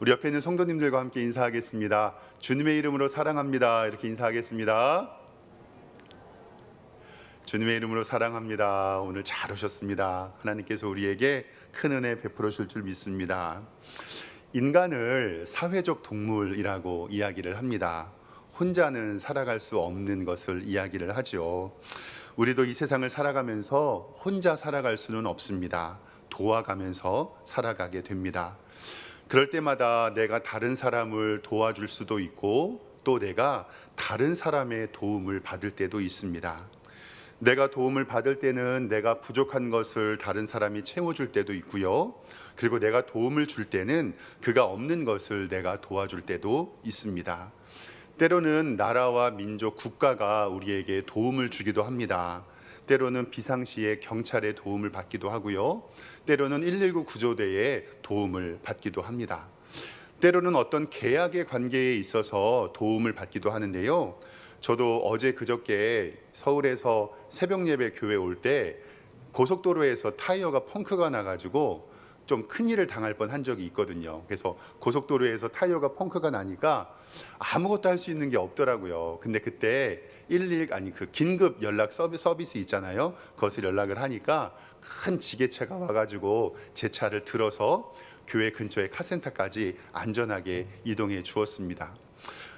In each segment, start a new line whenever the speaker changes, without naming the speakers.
우리 옆에 있는 성도님들과 함께 인사하겠습니다. 주님의 이름으로 사랑합니다. 이렇게 인사하겠습니다. 주님의 이름으로 사랑합니다. 오늘 잘 오셨습니다. 하나님께서 우리에게 큰 은혜 베풀어 주실 줄 믿습니다. 인간을 사회적 동물이라고 이야기를 합니다. 혼자는 살아갈 수 없는 것을 이야기를 하죠. 우리도 이 세상을 살아가면서 혼자 살아갈 수는 없습니다. 도와가면서 살아가게 됩니다. 그럴 때마다 내가 다른 사람을 도와줄 수도 있고 또 내가 다른 사람의 도움을 받을 때도 있습니다. 내가 도움을 받을 때는 내가 부족한 것을 다른 사람이 채워줄 때도 있고요. 그리고 내가 도움을 줄 때는 그가 없는 것을 내가 도와줄 때도 있습니다. 때로는 나라와 민족, 국가가 우리에게 도움을 주기도 합니다. 때로는 비상시에 경찰의 도움을 받기도 하고요. 때로는 119 구조대의 도움을 받기도 합니다. 때로는 어떤 계약의 관계에 있어서 도움을 받기도 하는데요. 저도 어제 그저께 서울에서 새벽 예배 교회 올 때 고속도로에서 타이어가 펑크가 나가지고 좀 큰일을 당할 뻔한 적이 있거든요. 그래서 고속도로에서 타이어가 펑크가 나니까 아무것도 할 수 있는 게 없더라고요. 근데 그때 그 긴급 연락 서비스 있잖아요. 그것을 연락을 하니까 큰 지게차가 와가지고 제 차를 들어서 교회 근처의 카센터까지 안전하게 이동해 주었습니다.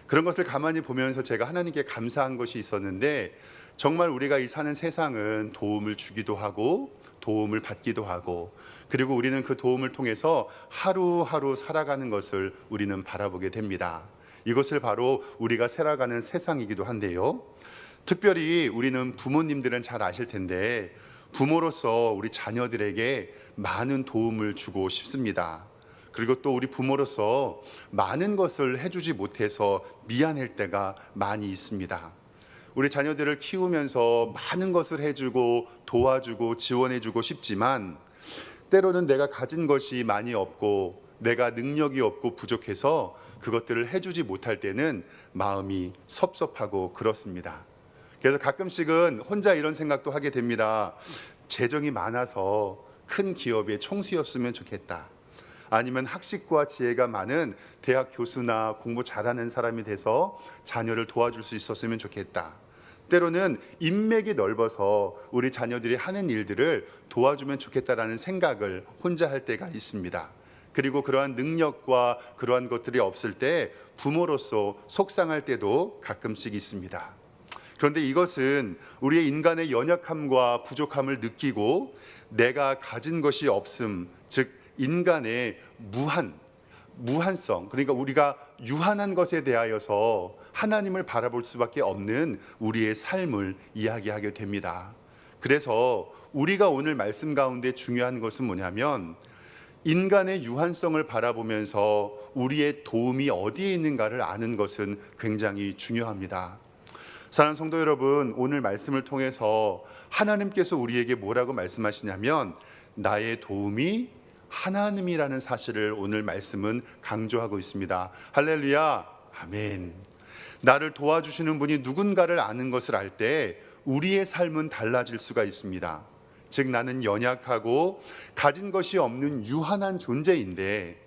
그런 것을 가만히 보면서 제가 하나님께 감사한 것이 있었는데, 정말 우리가 이 사는 세상은 도움을 주기도 하고 도움을 받기도 하고, 그리고 우리는 그 도움을 통해서 하루하루 살아가는 것을 우리는 바라보게 됩니다. 이것을 바로 우리가 살아가는 세상이기도 한데요. 특별히 우리는 부모님들은 잘 아실 텐데, 부모로서 우리 자녀들에게 많은 도움을 주고 싶습니다. 그리고 또 우리 부모로서 많은 것을 해주지 못해서 미안할 때가 많이 있습니다. 우리 자녀들을 키우면서 많은 것을 해주고 도와주고 지원해주고 싶지만, 때로는 내가 가진 것이 많이 없고 내가 능력이 없고 부족해서 그것들을 해주지 못할 때는 마음이 섭섭하고 그렇습니다. 그래서 가끔씩은 혼자 이런 생각도 하게 됩니다. 재정이 많아서 큰 기업의 총수였으면 좋겠다. 아니면 학식과 지혜가 많은 대학 교수나 공부 잘하는 사람이 돼서 자녀를 도와줄 수 있었으면 좋겠다. 때로는 인맥이 넓어서 우리 자녀들이 하는 일들을 도와주면 좋겠다라는 생각을 혼자 할 때가 있습니다. 그리고 그러한 능력과 그러한 것들이 없을 때 부모로서 속상할 때도 가끔씩 있습니다. 그런데 이것은 우리의 인간의 연약함과 부족함을 느끼고 내가 가진 것이 없음, 즉 인간의 무한성, 그러니까 우리가 유한한 것에 대하여서 하나님을 바라볼 수밖에 없는 우리의 삶을 이야기하게 됩니다. 그래서 우리가 오늘 말씀 가운데 중요한 것은 뭐냐면, 인간의 유한성을 바라보면서 우리의 도움이 어디에 있는가를 아는 것은 굉장히 중요합니다. 사랑하는 성도 여러분, 오늘 말씀을 통해서 하나님께서 우리에게 뭐라고 말씀하시냐면, 나의 도움이 하나님이라는 사실을 오늘 말씀은 강조하고 있습니다. 할렐루야, 아멘. 나를 도와주시는 분이 누군가를 아는 것을 알 때 우리의 삶은 달라질 수가 있습니다. 즉, 나는 연약하고 가진 것이 없는 유한한 존재인데,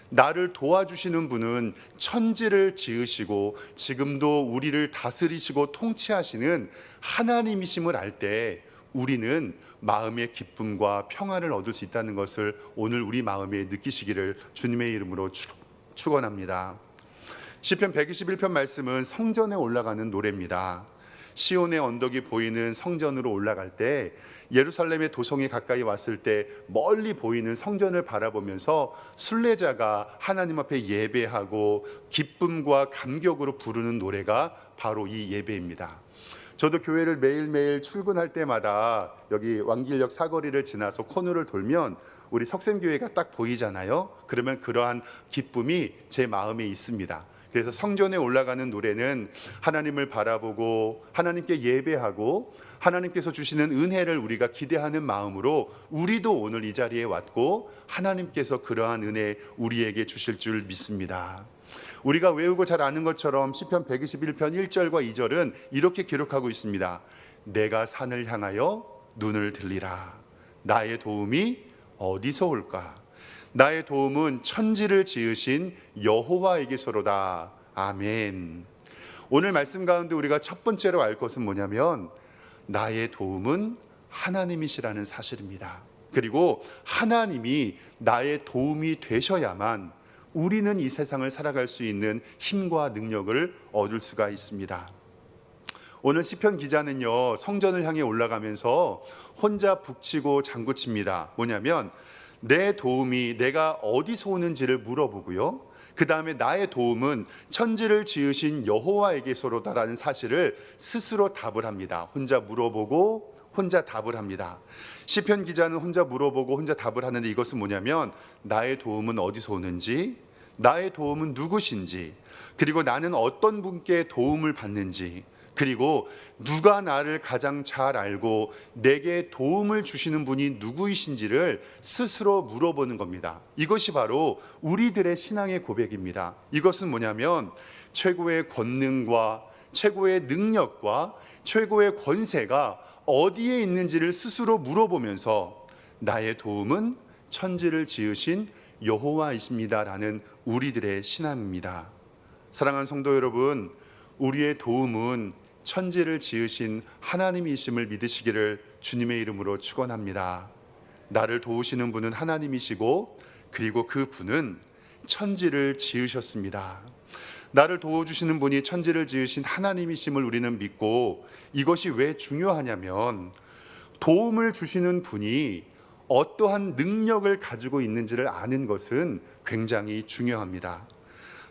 나를 도와주시는 분은 천지를 지으시고 지금도 우리를 다스리시고 통치하시는 하나님이심을 알 때 우리는 마음의 기쁨과 평안을 얻을 수 있다는 것을 오늘 우리 마음에 느끼시기를 주님의 이름으로 축원합니다. 시편 121편 말씀은 성전에 올라가는 노래입니다. 시온의 언덕이 보이는 성전으로 올라갈 때, 예루살렘의 도성이 가까이 왔을 때 멀리 보이는 성전을 바라보면서 순례자가 하나님 앞에 예배하고 기쁨과 감격으로 부르는 노래가 바로 이 예배입니다. 저도 교회를 매일매일 출근할 때마다 여기 왕길역 사거리를 지나서 코너를 돌면 우리 석샘교회가 딱 보이잖아요. 그러면 그러한 기쁨이 제 마음에 있습니다. 그래서 성전에 올라가는 노래는 하나님을 바라보고 하나님께 예배하고 하나님께서 주시는 은혜를 우리가 기대하는 마음으로 우리도 오늘 이 자리에 왔고 하나님께서 그러한 은혜 우리에게 주실 줄 믿습니다. 우리가 외우고 잘 아는 것처럼 시편 121편 1절과 2절은 이렇게 기록하고 있습니다. 내가 산을 향하여 눈을 들리라. 나의 도움이 어디서 올까? 나의 도움은 천지를 지으신 여호와에게서로다. 아멘. 오늘 말씀 가운데 우리가 첫 번째로 알 것은 뭐냐면 나의 도움은 하나님이시라는 사실입니다. 그리고 하나님이 나의 도움이 되셔야만 우리는 이 세상을 살아갈 수 있는 힘과 능력을 얻을 수가 있습니다. 오늘 시편 기자는요, 성전을 향해 올라가면서 혼자 북치고 장구칩니다. 뭐냐면 내 도움이 내가 어디서 오는지를 물어보고요, 그 다음에 나의 도움은 천지를 지으신 여호와에게서로다라는 사실을 스스로 답을 합니다. 혼자 물어보고 혼자 답을 합니다. 시편 기자는 혼자 물어보고 혼자 답을 하는데, 이것은 뭐냐면 나의 도움은 어디서 오는지, 나의 도움은 누구신지, 그리고 나는 어떤 분께 도움을 받는지, 그리고 누가 나를 가장 잘 알고 내게 도움을 주시는 분이 누구이신지를 스스로 물어보는 겁니다. 이것이 바로 우리들의 신앙의 고백입니다. 이것은 뭐냐면 최고의 권능과 최고의 능력과 최고의 권세가 어디에 있는지를 스스로 물어보면서 나의 도움은 천지를 지으신 여호와이십니다라는 우리들의 신앙입니다. 사랑하는 성도 여러분, 우리의 도움은 천지를 지으신 하나님이심을 믿으시기를 주님의 이름으로 축원합니다. 나를 도우시는 분은 하나님이시고, 그리고 그 분은 천지를 지으셨습니다. 나를 도와주시는 분이 천지를 지으신 하나님이심을 우리는 믿고, 이것이 왜 중요하냐면 도움을 주시는 분이 어떠한 능력을 가지고 있는지를 아는 것은 굉장히 중요합니다.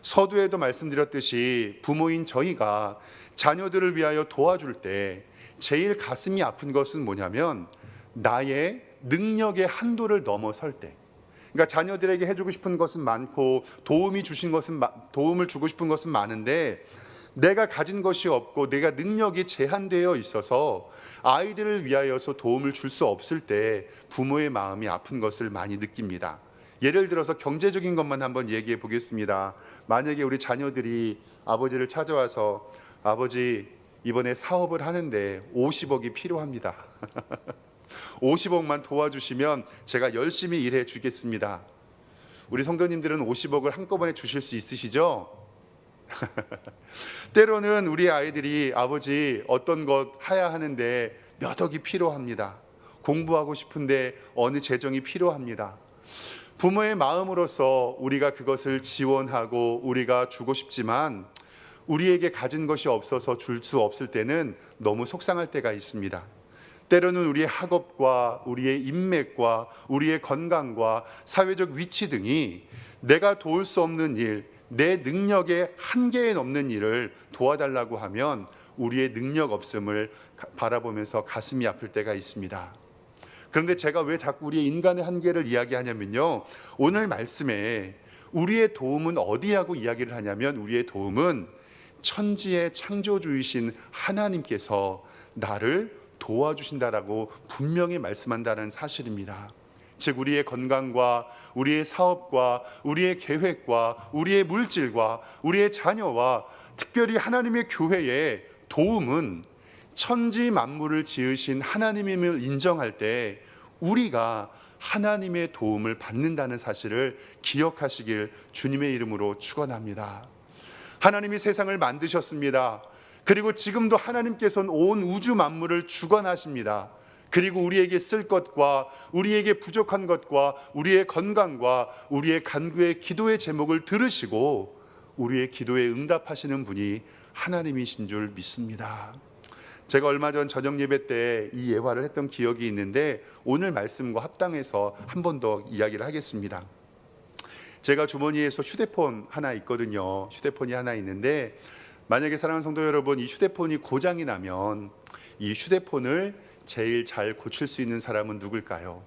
서두에도 말씀드렸듯이 부모인 저희가 자녀들을 위하여 도와줄 때 제일 가슴이 아픈 것은 뭐냐면 나의 능력의 한도를 넘어설 때, 그러니까 자녀들에게 해주고 싶은 것은 많고 도움을 주고 싶은 것은 많은데 내가 가진 것이 없고 내가 능력이 제한되어 있어서 아이들을 위하여서 도움을 줄 수 없을 때 부모의 마음이 아픈 것을 많이 느낍니다. 예를 들어서 경제적인 것만 한번 얘기해 보겠습니다. 만약에 우리 자녀들이 아버지를 찾아와서 아버지, 이번에 사업을 하는데 50억이 필요합니다. 50억만 도와주시면 제가 열심히 일해 주겠습니다. 우리 성도님들은 50억을 한꺼번에 주실 수 있으시죠? 때로는 우리 아이들이 아버지 어떤 것 해야 하는데 몇 억이 필요합니다. 공부하고 싶은데 어느 재정이 필요합니다. 부모의 마음으로서 우리가 그것을 지원하고 우리가 주고 싶지만 우리에게 가진 것이 없어서 줄 수 없을 때는 너무 속상할 때가 있습니다. 때로는 우리의 학업과 우리의 인맥과 우리의 건강과 사회적 위치 등이 내가 도울 수 없는 일, 내 능력의 한계에 넘는 일을 도와달라고 하면 우리의 능력 없음을 바라보면서 가슴이 아플 때가 있습니다. 그런데 제가 왜 자꾸 우리의 인간의 한계를 이야기하냐면요, 오늘 말씀에 우리의 도움은 어디라고 이야기를 하냐면 우리의 도움은 천지의 창조주이신 하나님께서 나를 도와주신다라고 분명히 말씀한다는 사실입니다. 즉 우리의 건강과 우리의 사업과 우리의 계획과 우리의 물질과 우리의 자녀와 특별히 하나님의 교회의 도움은 천지 만물을 지으신 하나님임을 인정할 때 우리가 하나님의 도움을 받는다는 사실을 기억하시길 주님의 이름으로 축원합니다. 하나님이 세상을 만드셨습니다. 그리고 지금도 하나님께서는 온 우주 만물을 주관하십니다. 그리고 우리에게 쓸 것과 우리에게 부족한 것과 우리의 건강과 우리의 간구의 기도의 제목을 들으시고 우리의 기도에 응답하시는 분이 하나님이신 줄 믿습니다. 제가 얼마 전 저녁 예배 때 이 예화를 했던 기억이 있는데 오늘 말씀과 합당해서 한 번 더 이야기를 하겠습니다. 제가 주머니에서 휴대폰 하나 있거든요. 휴대폰이 하나 있는데 만약에 사랑하는 성도 여러분, 이 휴대폰이 고장이 나면 이 휴대폰을 제일 잘 고칠 수 있는 사람은 누굴까요?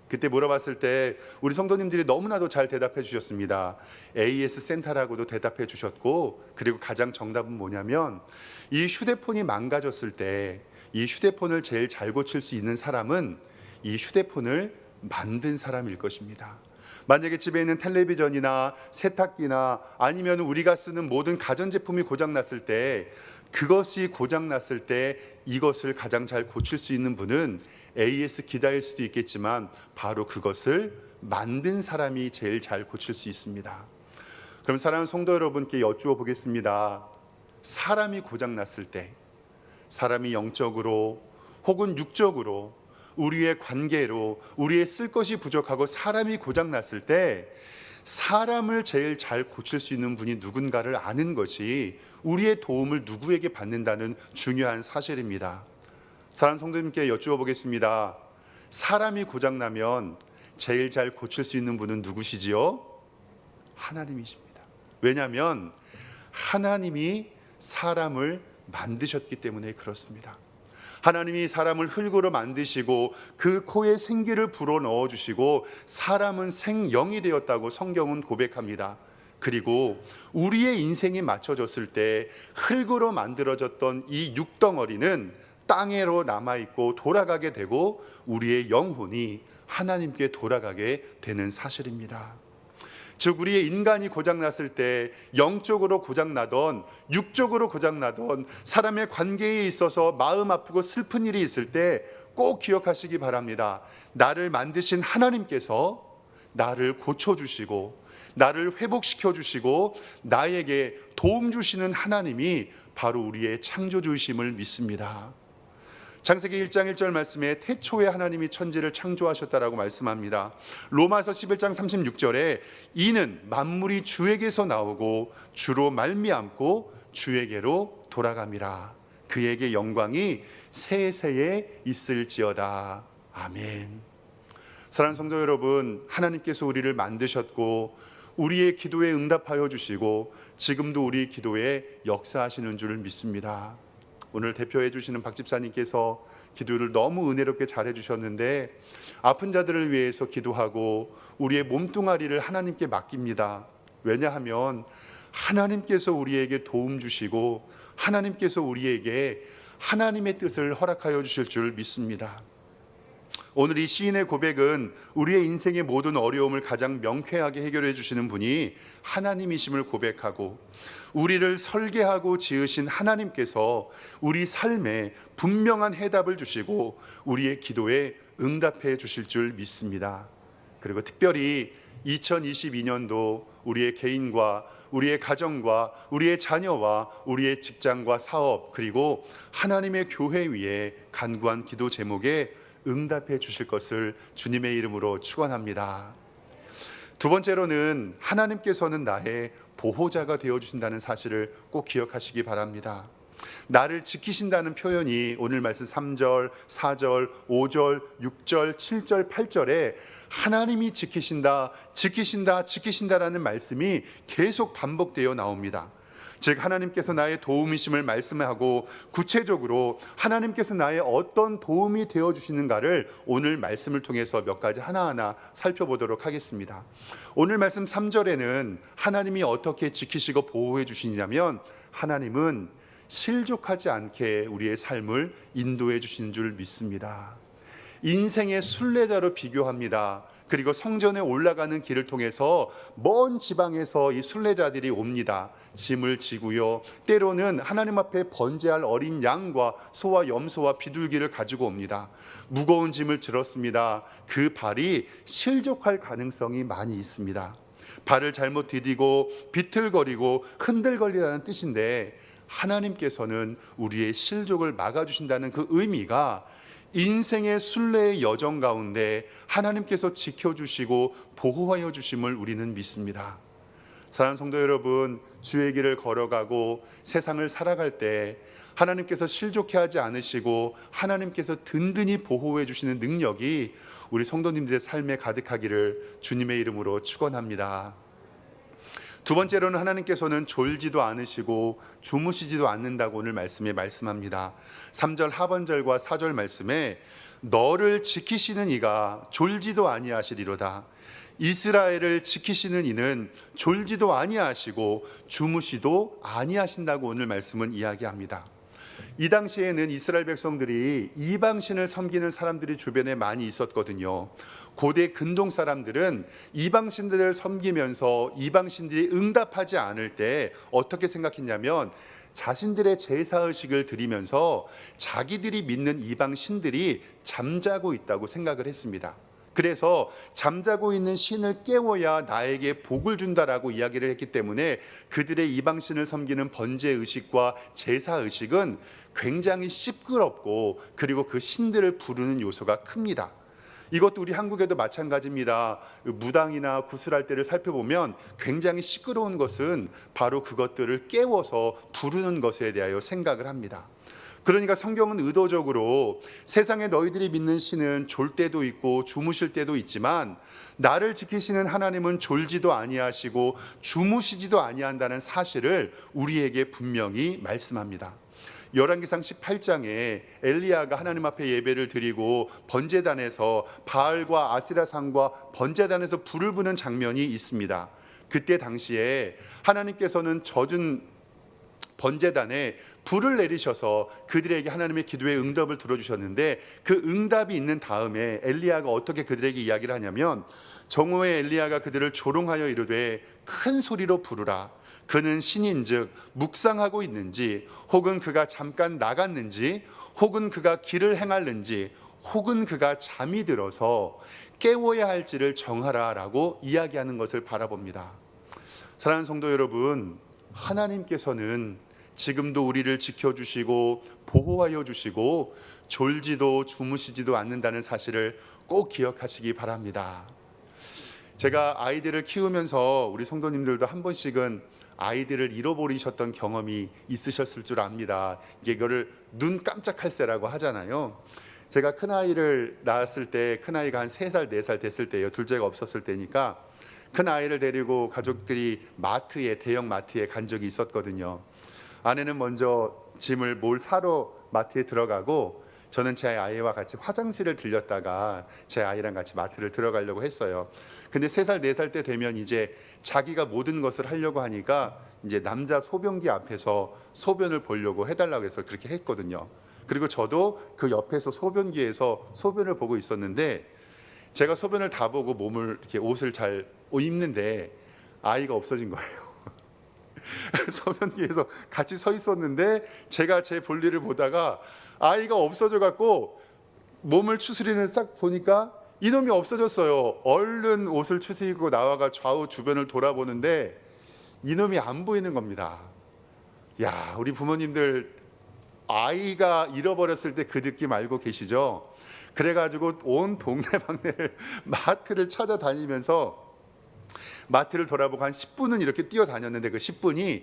그때 물어봤을 때 우리 성도님들이 너무나도 잘 대답해 주셨습니다. AS 센터라고도 대답해 주셨고, 그리고 가장 정답은 뭐냐면 이 휴대폰이 망가졌을 때 이 휴대폰을 제일 잘 고칠 수 있는 사람은 이 휴대폰을 만든 사람일 것입니다. 만약에 집에 있는 텔레비전이나 세탁기나 아니면 우리가 쓰는 모든 가전제품이 고장났을 때, 그것이 고장났을 때 이것을 가장 잘 고칠 수 있는 분은 AS 기다일 수도 있겠지만 바로 그것을 만든 사람이 제일 잘 고칠 수 있습니다. 그럼 사랑하는 성도 여러분께 여쭈어 보겠습니다. 사람이 고장났을 때, 사람이 영적으로 혹은 육적으로, 우리의 관계로 우리의 쓸 것이 부족하고 사람이 고장났을 때 사람을 제일 잘 고칠 수 있는 분이 누군가를 아는 것이 우리의 도움을 누구에게 받는다는 중요한 사실입니다. 사랑하는 성도님께 여쭈어 보겠습니다. 사람이 고장나면 제일 잘 고칠 수 있는 분은 누구시지요? 하나님이십니다. 왜냐하면 하나님이 사람을 만드셨기 때문에 그렇습니다. 하나님이 사람을 흙으로 만드시고 그 코에 생기를 불어넣어 주시고 사람은 생영이 되었다고 성경은 고백합니다. 그리고 우리의 인생이 맞춰졌을 때 흙으로 만들어졌던 이 육덩어리는 땅에로 남아있고 돌아가게 되고 우리의 영혼이 하나님께 돌아가게 되는 사실입니다. 즉 우리의 인간이 고장났을 때 영적으로 고장나던 육적으로 고장나던 사람의 관계에 있어서 마음 아프고 슬픈 일이 있을 때 꼭 기억하시기 바랍니다. 나를 만드신 하나님께서 나를 고쳐주시고 나를 회복시켜주시고 나에게 도움 주시는 하나님이 바로 우리의 창조주이심을 믿습니다. 창세기 1장 1절 말씀에 태초에 하나님이 천지를 창조하셨다라고 말씀합니다. 로마서 11장 36절에 이는 만물이 주에게서 나오고 주로 말미암고 주에게로 돌아감이라. 그에게 영광이 세세에 있을지어다. 아멘. 사랑하는 성도 여러분, 하나님께서 우리를 만드셨고 우리의 기도에 응답하여 주시고 지금도 우리 기도에 역사하시는 줄 믿습니다. 오늘 대표해 주시는 박 집사님께서 기도를 너무 은혜롭게 잘해 주셨는데 아픈 자들을 위해서 기도하고 우리의 몸뚱아리를 하나님께 맡깁니다. 왜냐하면 하나님께서 우리에게 도움 주시고 하나님께서 우리에게 하나님의 뜻을 허락하여 주실 줄 믿습니다. 오늘 이 시인의 고백은 우리의 인생의 모든 어려움을 가장 명쾌하게 해결해 주시는 분이 하나님이심을 고백하고 우리를 설계하고 지으신 하나님께서 우리 삶에 분명한 해답을 주시고 우리의 기도에 응답해 주실 줄 믿습니다. 그리고 특별히 2022년도 우리의 개인과 우리의 가정과 우리의 자녀와 우리의 직장과 사업 그리고 하나님의 교회 위에 간구한 기도 제목에 응답해 주실 것을 주님의 이름으로 축원합니다. 두 번째로는 하나님께서는 나의 보호자가 되어 주신다는 사실을 꼭 기억하시기 바랍니다. 나를 지키신다는 표현이 오늘 말씀 3절, 4절, 5절, 6절, 7절, 8절에 하나님이 지키신다, 지키신다, 지키신다라는 말씀이 계속 반복되어 나옵니다. 즉 하나님께서 나의 도움이심을 말씀하고 구체적으로 하나님께서 나의 어떤 도움이 되어주시는가를 오늘 말씀을 통해서 몇 가지 하나하나 살펴보도록 하겠습니다. 오늘 말씀 3절에는 하나님이 어떻게 지키시고 보호해 주시냐면 하나님은 실족하지 않게 우리의 삶을 인도해 주시는 줄 믿습니다. 인생의 순례자로 비교합니다. 그리고 성전에 올라가는 길을 통해서 먼 지방에서 이 순례자들이 옵니다. 짐을 지고요. 때로는 하나님 앞에 번제할 어린 양과 소와 염소와 비둘기를 가지고 옵니다. 무거운 짐을 들었습니다. 그 발이 실족할 가능성이 많이 있습니다. 발을 잘못 디디고 비틀거리고 흔들거리다는 뜻인데 하나님께서는 우리의 실족을 막아주신다는 그 의미가 인생의 순례의 여정 가운데 하나님께서 지켜주시고 보호하여 주심을 우리는 믿습니다. 사랑하는 성도 여러분, 주의 길을 걸어가고 세상을 살아갈 때 하나님께서 실족해 하지 않으시고 하나님께서 든든히 보호해 주시는 능력이 우리 성도님들의 삶에 가득하기를 주님의 이름으로 축원합니다. 두 번째로는 하나님께서는 졸지도 않으시고 주무시지도 않는다고 오늘 말씀에 말씀합니다. 3절 하반절과 4절 말씀에 너를 지키시는 이가 졸지도 아니하시리로다. 이스라엘을 지키시는 이는 졸지도 아니하시고 주무시도 아니하신다고 오늘 말씀은 이야기합니다. 이 당시에는 이스라엘 백성들이 이방신을 섬기는 사람들이 주변에 많이 있었거든요. 고대 근동 사람들은 이방신들을 섬기면서 이방신들이 응답하지 않을 때 어떻게 생각했냐면 자신들의 제사의식을 드리면서 자기들이 믿는 이방신들이 잠자고 있다고 생각을 했습니다. 그래서 잠자고 있는 신을 깨워야 나에게 복을 준다라고 이야기를 했기 때문에 그들의 이방신을 섬기는 번제의식과 제사의식은 굉장히 시끄럽고 그리고 그 신들을 부르는 요소가 큽니다. 이것도 우리 한국에도 마찬가지입니다. 무당이나 구슬할 때를 살펴보면 굉장히 시끄러운 것은 바로 그것들을 깨워서 부르는 것에 대하여 생각을 합니다. 그러니까 성경은 의도적으로 세상에 너희들이 믿는 신은 졸 때도 있고 주무실 때도 있지만 나를 지키시는 하나님은 졸지도 아니하시고 주무시지도 아니한다는 사실을 우리에게 분명히 말씀합니다. 열왕기상 18장에 엘리야가 하나님 앞에 예배를 드리고 번제단에서 바알과 아세라상과 번제단에서 불을 부는 장면이 있습니다. 그때 당시에 하나님께서는 젖은 번제단에 불을 내리셔서 그들에게 하나님의 기도의 응답을 들어주셨는데 그 응답이 있는 다음에 엘리야가 어떻게 그들에게 이야기를 하냐면 정오에 엘리야가 그들을 조롱하여 이르되 큰 소리로 부르라. 그는 신인즉 묵상하고 있는지 혹은 그가 잠깐 나갔는지 혹은 그가 길을 행할는지 혹은 그가 잠이 들어서 깨워야 할지를 정하라라고 이야기하는 것을 바라봅니다. 사랑하는 성도 여러분, 하나님께서는 지금도 우리를 지켜주시고 보호하여 주시고 졸지도 주무시지도 않는다는 사실을 꼭 기억하시기 바랍니다. 제가 아이들을 키우면서 우리 성도님들도 한 번씩은 아이들을 잃어버리셨던 경험이 있으셨을 줄 압니다. 이거를 눈 깜짝할 새라고 하잖아요. 제가 큰아이를 낳았을 때 큰아이가 한 3살 4살 됐을 때예요. 둘째가 없었을 때니까 큰 아이를 데리고 가족들이 대형 마트에 간 적이 있었거든요. 아내는 먼저 짐을 뭘 사러 마트에 들어가고 저는 제 아이와 같이 화장실을 들렸다가 제 아이랑 같이 마트를 들어가려고 했어요. 근데 3살 4살 때 되면 이제 자기가 모든 것을 하려고 하니까 이제 남자 소변기 앞에서 소변을 보려고 해달라고 해서 그렇게 했거든요. 그리고 저도 그 옆에서 소변기에서 소변을 보고 있었는데 제가 소변을 다 보고 몸을 이렇게 옷을 잘 입는데 아이가 없어진 거예요. 소변기에서 같이 서 있었는데 제가 제 볼일을 보다가 아이가 없어져 갖고 몸을 추스리는 싹 보니까 이놈이 없어졌어요. 얼른 옷을 추스리고 나와가 좌우 주변을 돌아보는데 이놈이 안 보이는 겁니다. 야, 우리 부모님들 아이가 잃어버렸을 때 그 느낌 알고 계시죠? 그래가지고 온 동네방네를 마트를 찾아다니면서 마트를 돌아보고 한 10분은 이렇게 뛰어다녔는데 그 10분이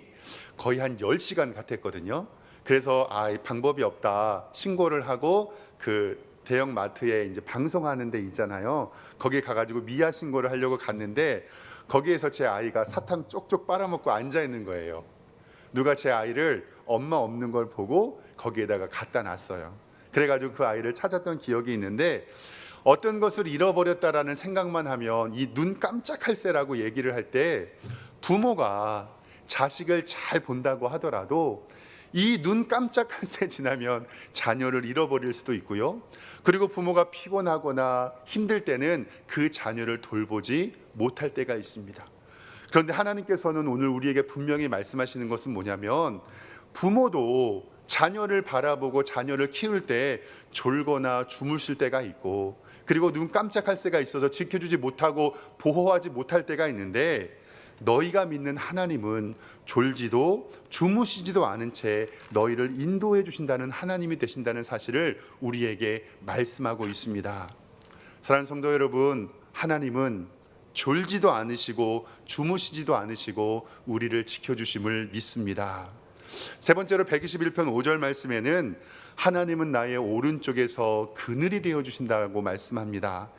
거의 한 10시간 같았거든요. 그래서 방법이 없다 신고를 하고 그 대형 마트에 이제 방송하는 데 있잖아요. 거기에 가가지고 미아 신고를 하려고 갔는데 거기에서 제 아이가 사탕 쪽쪽 빨아먹고 앉아 있는 거예요. 누가 제 아이를 엄마 없는 걸 보고 거기에다가 갖다 놨어요. 그래가지고 그 아이를 찾았던 기억이 있는데 어떤 것을 잃어버렸다라는 생각만 하면 이 눈 깜짝할 새라고 얘기를 할 때 부모가 자식을 잘 본다고 하더라도 이 눈 깜짝할 새 지나면 자녀를 잃어버릴 수도 있고요. 그리고 부모가 피곤하거나 힘들 때는 그 자녀를 돌보지 못할 때가 있습니다. 그런데 하나님께서는 오늘 우리에게 분명히 말씀하시는 것은 뭐냐면 부모도 자녀를 바라보고 자녀를 키울 때 졸거나 주무실 때가 있고 그리고 눈 깜짝할 새가 있어서 지켜주지 못하고 보호하지 못할 때가 있는데 너희가 믿는 하나님은 졸지도 주무시지도 않은 채 너희를 인도해 주신다는 하나님이 되신다는 사실을 우리에게 말씀하고 있습니다. 사랑하는 성도 여러분, 하나님은 졸지도 않으시고 주무시지도 않으시고 우리를 지켜주심을 믿습니다. 세 번째로 121편 5절 말씀에는 하나님은 나의 오른쪽에서 그늘이 되어 주신다고 말씀합니다.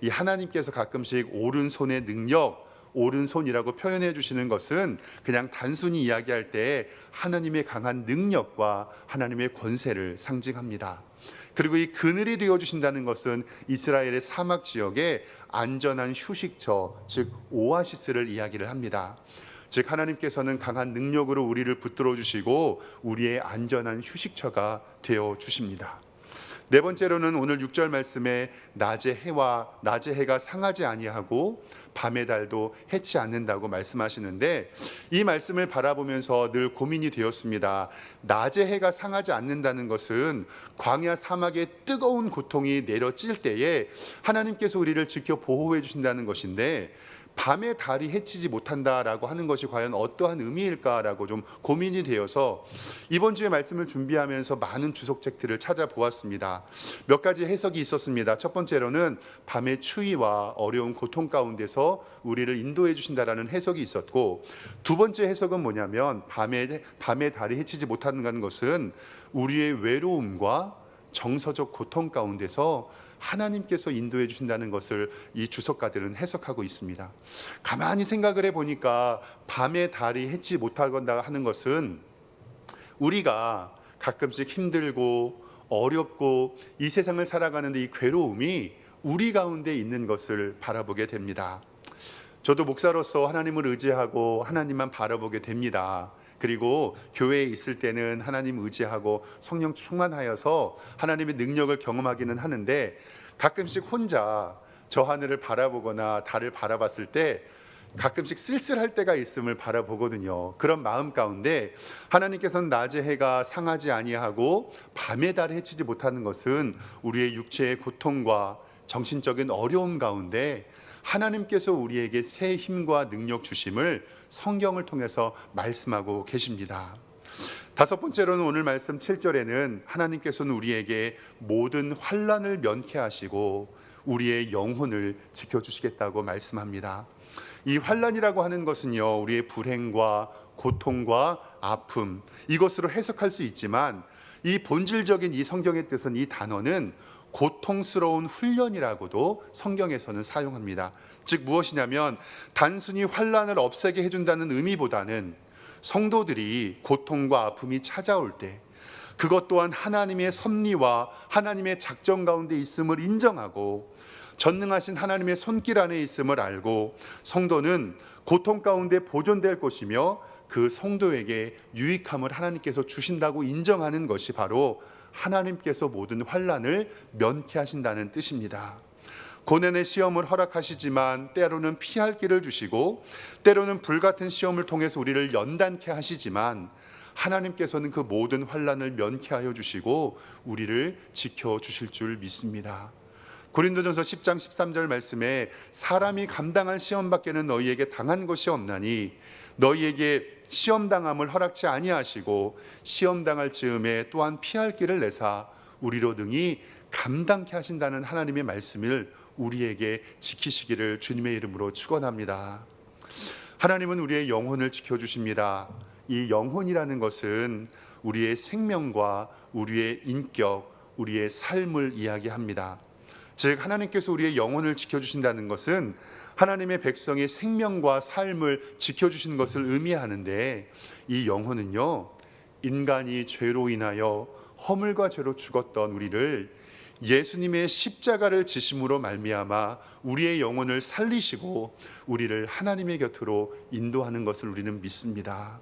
이 하나님께서 가끔씩 오른손의 능력, 오른손이라고 표현해 주시는 것은 그냥 단순히 이야기할 때 하나님의 강한 능력과 하나님의 권세를 상징합니다. 그리고 이 그늘이 되어 주신다는 것은 이스라엘의 사막 지역에 안전한 휴식처, 즉 오아시스를 이야기를 합니다. 즉 하나님께서는 강한 능력으로 우리를 붙들어 주시고 우리의 안전한 휴식처가 되어 주십니다. 네 번째로는 오늘 6절 말씀에 낮의 해가 상하지 아니하고 밤의 달도 해치 않는다고 말씀하시는데, 이 말씀을 바라보면서 늘 고민이 되었습니다. 낮의 해가 상하지 않는다는 것은 광야 사막의 뜨거운 고통이 내려질 때에 하나님께서 우리를 지켜 보호해 주신다는 것인데, 밤에 달이 해치지 못한다라고 하는 것이 과연 어떠한 의미일까라고 좀 고민이 되어서 이번 주에 말씀을 준비하면서 많은 주석책들을 찾아보았습니다. 몇 가지 해석이 있었습니다. 첫 번째로는 밤의 추위와 어려운 고통 가운데서 우리를 인도해 주신다라는 해석이 있었고, 두 번째 해석은 뭐냐면 밤에 달이 해치지 못하는 것은 우리의 외로움과 정서적 고통 가운데서 하나님께서 인도해 주신다는 것을 이 주석가들은 해석하고 있습니다. 가만히 생각을 해보니까 밤에 달이 해치 못하건다 하는 것은 우리가 가끔씩 힘들고 어렵고 이 세상을 살아가는데 이 괴로움이 우리 가운데 있는 것을 바라보게 됩니다. 저도 목사로서 하나님을 의지하고 하나님만 바라보게 됩니다. 그리고 교회에 있을 때는 하나님 의지하고 성령 충만하여서 하나님의 능력을 경험하기는 하는데, 가끔씩 혼자 저 하늘을 바라보거나 달을 바라봤을 때 가끔씩 쓸쓸할 때가 있음을 바라보거든요. 그런 마음 가운데 하나님께서는 낮의 해가 상하지 아니하고 밤의 달을 해치지 못하는 것은 우리의 육체의 고통과 정신적인 어려움 가운데 하나님께서 우리에게 새 힘과 능력 주심을 성경을 통해서 말씀하고 계십니다. 다섯 번째로는 오늘 말씀 7절에는 하나님께서는 우리에게 모든 환난을 면케하시고 우리의 영혼을 지켜주시겠다고 말씀합니다. 이 환난이라고 하는 것은요, 우리의 불행과 고통과 아픔, 이것으로 해석할 수 있지만 이 본질적인 이 성경의 뜻은, 이 단어는 고통스러운 훈련이라고도 성경에서는 사용합니다. 즉 무엇이냐면 단순히 환난을 없애게 해준다는 의미보다는 성도들이 고통과 아픔이 찾아올 때 그것 또한 하나님의 섭리와 하나님의 작정 가운데 있음을 인정하고 전능하신 하나님의 손길 안에 있음을 알고 성도는 고통 가운데 보존될 것이며 그 성도에게 유익함을 하나님께서 주신다고 인정하는 것이 바로 하나님께서 모든 환난을 면케하신다는 뜻입니다. 고난의 시험을 허락하시지만 때로는 피할 길을 주시고 때로는 불같은 시험을 통해서 우리를 연단케 하시지만 하나님께서는 그 모든 환난을 면케하여 주시고 우리를 지켜주실 줄 믿습니다. 고린도전서 10장 13절 말씀에 사람이 감당한 시험밖에는 너희에게 당한 것이 없나니 너희에게 시험당함을 허락치 아니하시고 시험당할 즈음에 또한 피할 길을 내사 우리로 등이 감당케 하신다는 하나님의 말씀을 우리에게 지키시기를 주님의 이름으로 축원합니다. 하나님은 우리의 영혼을 지켜주십니다. 이 영혼이라는 것은 우리의 생명과 우리의 인격, 우리의 삶을 이야기합니다. 즉 하나님께서 우리의 영혼을 지켜주신다는 것은 하나님의 백성의 생명과 삶을 지켜주신 것을 의미하는데, 이 영혼은요, 인간이 죄로 인하여 허물과 죄로 죽었던 우리를 예수님의 십자가를 지심으로 말미암아 우리의 영혼을 살리시고 우리를 하나님의 곁으로 인도하는 것을 우리는 믿습니다.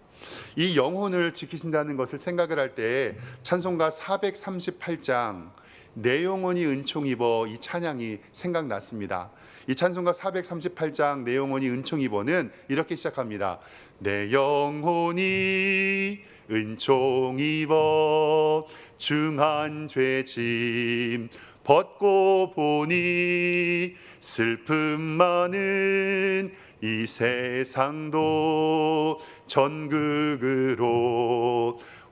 이 영혼을 지키신다는 것을 생각을 할 때 찬송가 438장 내 영혼이 은총 입어, 이 찬양이 생각났습니다. 이 찬송가 438장 내 영혼이 은총 입어는 이렇게 시작합니다. 내 영혼이 은총 입어 중한 죄짐 벗고 보니 슬픔 많은 이 세상도 전극으로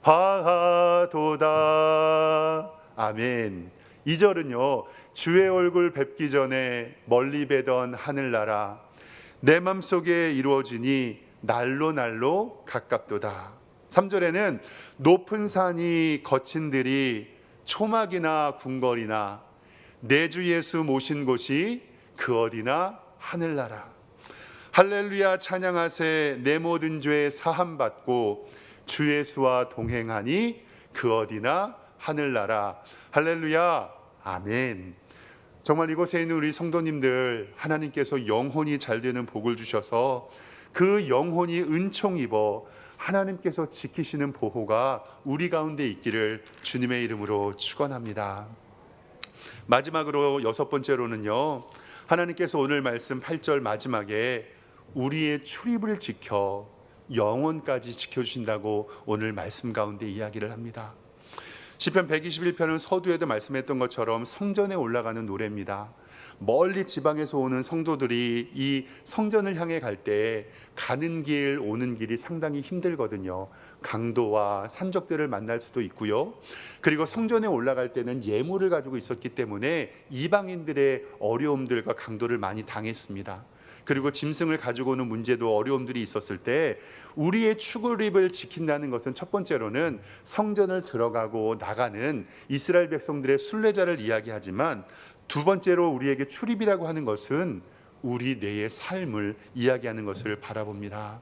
화하도다. 아멘. 2절은요, 주의 얼굴 뵙기 전에 멀리 뵈던 하늘나라 내 맘속에 이루어지니 날로 날로 가깝도다. 3절에는 높은 산이 거친 들이 초막이나 궁궐이나 내 주 예수 모신 곳이 그 어디나 하늘나라. 할렐루야 찬양하세 내 모든 죄 사함받고 주 예수와 동행하니 그 어디나 하늘나라. 할렐루야 아멘. 정말 이곳에 있는 우리 성도님들, 하나님께서 영혼이 잘 되는 복을 주셔서 그 영혼이 은총 입어 하나님께서 지키시는 보호가 우리 가운데 있기를 주님의 이름으로 축원합니다. 마지막으로 여섯 번째로는요, 하나님께서 오늘 말씀 8절 마지막에 우리의 출입을 지켜 영원까지 지켜주신다고 오늘 말씀 가운데 이야기를 합니다. 시편 121편은 서두에도 말씀했던 것처럼 성전에 올라가는 노래입니다. 멀리 지방에서 오는 성도들이 이 성전을 향해 갈 때 가는 길 오는 길이 상당히 힘들거든요. 강도와 산적들을 만날 수도 있고요. 그리고 성전에 올라갈 때는 예물을 가지고 있었기 때문에 이방인들의 어려움들과 강도를 많이 당했습니다. 그리고 짐승을 가지고 오는 문제도 어려움들이 있었을 때 우리의 출입을 지킨다는 것은 첫 번째로는 성전을 들어가고 나가는 이스라엘 백성들의 순례자를 이야기하지만, 두 번째로 우리에게 출입이라고 하는 것은 우리 내의 삶을 이야기하는 것을 바라봅니다.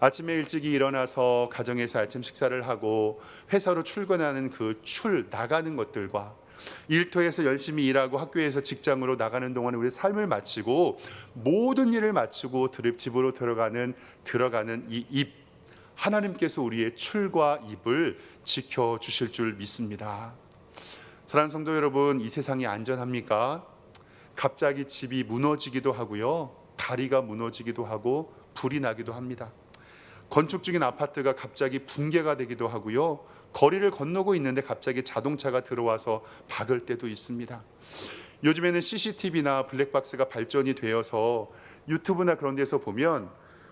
아침에 일찍이 일어나서 가정에서 아침 식사를 하고 회사로 출근하는 그 나가는 것들과 일터에서 열심히 일하고 학교에서 직장으로 나가는 동안에 우리의 삶을 마치고 모든 일을 마치고 집으로 들어가는 이 입, 하나님께서 우리의 출과 입을 지켜주실 줄 믿습니다. 사랑하는 성도 여러분, 이 세상이 안전합니까? 갑자기 집이 무너지기도 하고요, 다리가 무너지기도 하고 불이 나기도 합니다. 건축 중인 아파트가 갑자기 붕괴가 되기도 하고요, 거리를 건너고 있는데 갑자기 자동차가 들어와서 박을 때도 있습니다. 요즘에는 CCTV나 블랙박스가 발전이 되어서 유튜브나 그런 데서 보면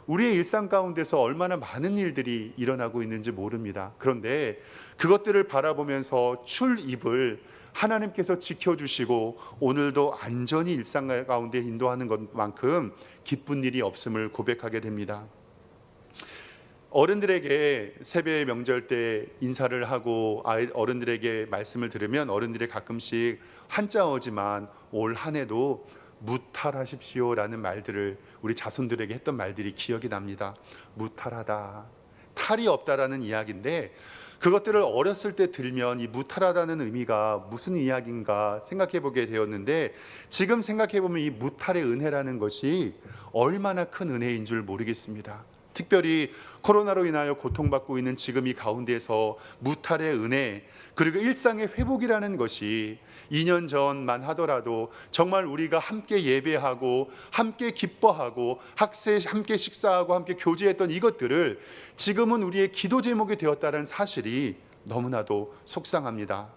우리의 일상 가운데서 얼마나 많은 일들이 일어나고 있는지 모릅니다. 그런데 그것들을 바라보면서 출입을 하나님께서 지켜주시고 오늘도 안전히 일상 가운데 인도하는 것만큼 기쁜 일이 없음을 고백하게 됩니다. 어른들에게 세배 명절 때 인사를 하고 어른들에게 말씀을 들으면 어른들이 가끔씩 한자어지만 올 한 해도 무탈하십시오라는 말들을 우리 자손들에게 했던 말들이 기억이 납니다. 무탈하다, 탈이 없다라는 이야기인데, 그것들을 어렸을 때 들면 이 무탈하다는 의미가 무슨 이야기인가 생각해 보게 되었는데, 지금 생각해 보면 이 무탈의 은혜라는 것이 얼마나 큰 은혜인 줄 모르겠습니다. 특별히 코로나로 인하여 고통받고 있는 지금 이 가운데서 무탈의 은혜, 그리고 일상의 회복이라는 것이 2년 전만 하더라도 정말 우리가 함께 예배하고 함께 기뻐하고 함께 식사하고 함께 교제했던 이것들을 지금은 우리의 기도 제목이 되었다는 사실이 너무나도 속상합니다.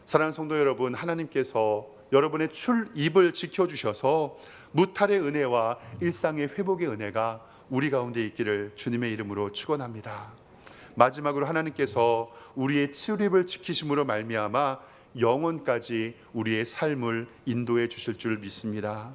사랑하는 성도 여러분, 하나님께서 여러분의 출입을 지켜주셔서 무탈의 은혜와 일상의 회복의 은혜가 우리 가운데 있기를 주님의 이름으로 축원합니다. 마지막으로 하나님께서 우리의 출입을 지키심으로 말미암아 영원까지 우리의 삶을 인도해 주실 줄 믿습니다.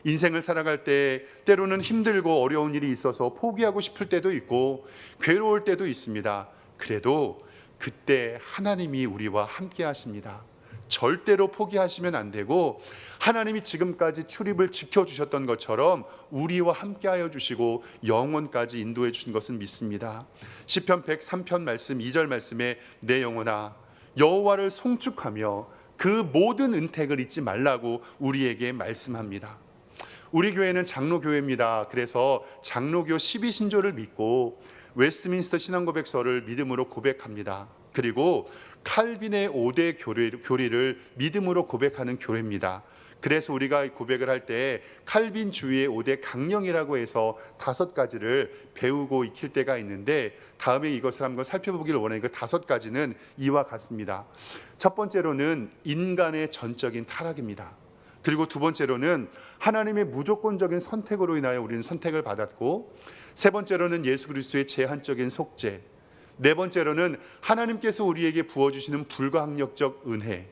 인생을 살아갈 때 때로는 힘들고 어려운 일이 있어서 포기하고 싶을 때도 있고 괴로울 때도 있습니다. 그래도 그때 하나님이 우리와 함께 하십니다. 절대로 포기하시면 안 되고, 하나님이 지금까지 출입을 지켜주셨던 것처럼 우리와 함께하여 주시고 영원까지 인도해 주신 것은 믿습니다. 시편 103편 말씀 2절 말씀에 내 영혼아 여호와를 송축하며 그 모든 은택을 잊지 말라고 우리에게 말씀합니다. 우리 교회는 장로교회입니다. 그래서 장로교 12신조를 믿고 웨스트민스터 신앙고백서를 믿음으로 고백합니다. 그리고 칼빈의 5대 교리를 믿음으로 고백하는 교회입니다. 그래서 우리가 고백을 할 때 칼빈 주의의 5대 강령이라고 해서 5가지를 배우고 익힐 때가 있는데, 다음에 이것을 한번 살펴보기를 원하는 그 5가지는 이와 같습니다. 첫 번째로는 인간의 전적인 타락입니다. 그리고 두 번째로는 하나님의 무조건적인 선택으로 인하여 우리는 선택을 받았고, 세 번째로는 예수 그리스도의 제한적인 속죄, 네 번째로는 하나님께서 우리에게 부어주시는 불가항력적 은혜,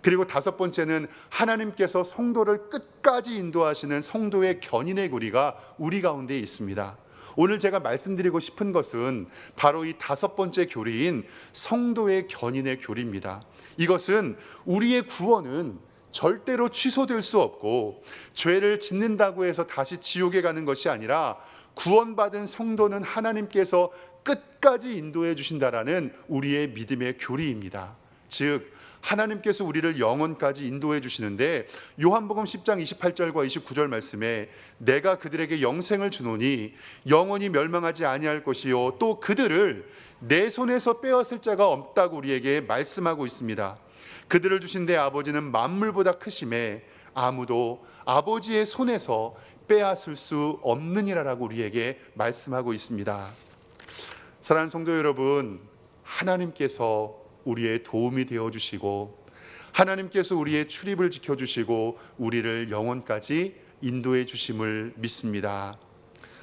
그리고 다섯 번째는 하나님께서 성도를 끝까지 인도하시는 성도의 견인의 고리가 우리 가운데 있습니다. 오늘 제가 말씀드리고 싶은 것은 바로 이 5번째 교리인 성도의 견인의 교리입니다. 이것은 우리의 구원은 절대로 취소될 수 없고, 죄를 짓는다고 해서 다시 지옥에 가는 것이 아니라 구원받은 성도는 하나님께서 끝까지 인도해 주신다라는 우리의 믿음의 교리입니다. 즉 하나님께서 우리를 영원까지 인도해 주시는데, 요한복음 10장 28절과 29절 말씀에 내가 그들에게 영생을 주노니 영원히 멸망하지 아니할 것이요 또 그들을 내 손에서 빼앗을 자가 없다고 우리에게 말씀하고 있습니다. 그들을 주신 내 아버지는 만물보다 크심에 아무도 아버지의 손에서 빼앗을 수 없느니라라고 우리에게 말씀하고 있습니다. 사랑하는 성도 여러분, 하나님께서 우리의 도움이 되어주시고 하나님께서 우리의 출입을 지켜주시고 우리를 영원까지 인도해 주심을 믿습니다.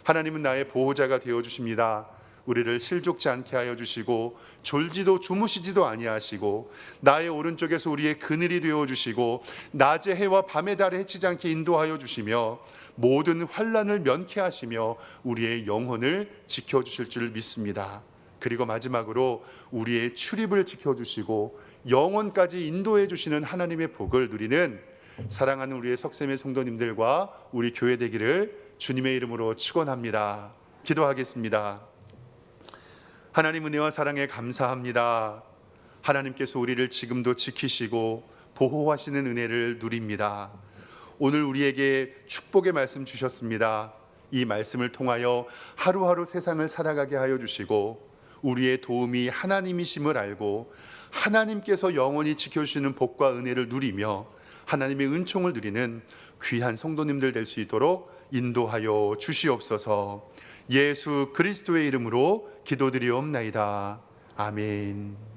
하나님은 나의 보호자가 되어주십니다. 우리를 실족지 않게 하여 주시고 졸지도 주무시지도 아니하시고 나의 오른쪽에서 우리의 그늘이 되어주시고 낮의 해와 밤의 달에 해치지 않게 인도하여 주시며 모든 환난을 면케하시며 우리의 영혼을 지켜주실 줄 믿습니다. 그리고 마지막으로 우리의 출입을 지켜주시고 영혼까지 인도해 주시는 하나님의 복을 누리는 사랑하는 우리의 석샘의 성도님들과 우리 교회 되기를 주님의 이름으로 축원합니다. 기도하겠습니다. 하나님 은혜와 사랑에 감사합니다. 하나님께서 우리를 지금도 지키시고 보호하시는 은혜를 누립니다. 오늘 우리에게 축복의 말씀 주셨습니다. 이 말씀을 통하여 하루하루 세상을 살아가게 하여 주시고 우리의 도움이 하나님이심을 알고 하나님께서 영원히 지켜주시는 복과 은혜를 누리며 하나님의 은총을 누리는 귀한 성도님들 될 수 있도록 인도하여 주시옵소서. 예수 그리스도의 이름으로 기도드리옵나이다. 아멘.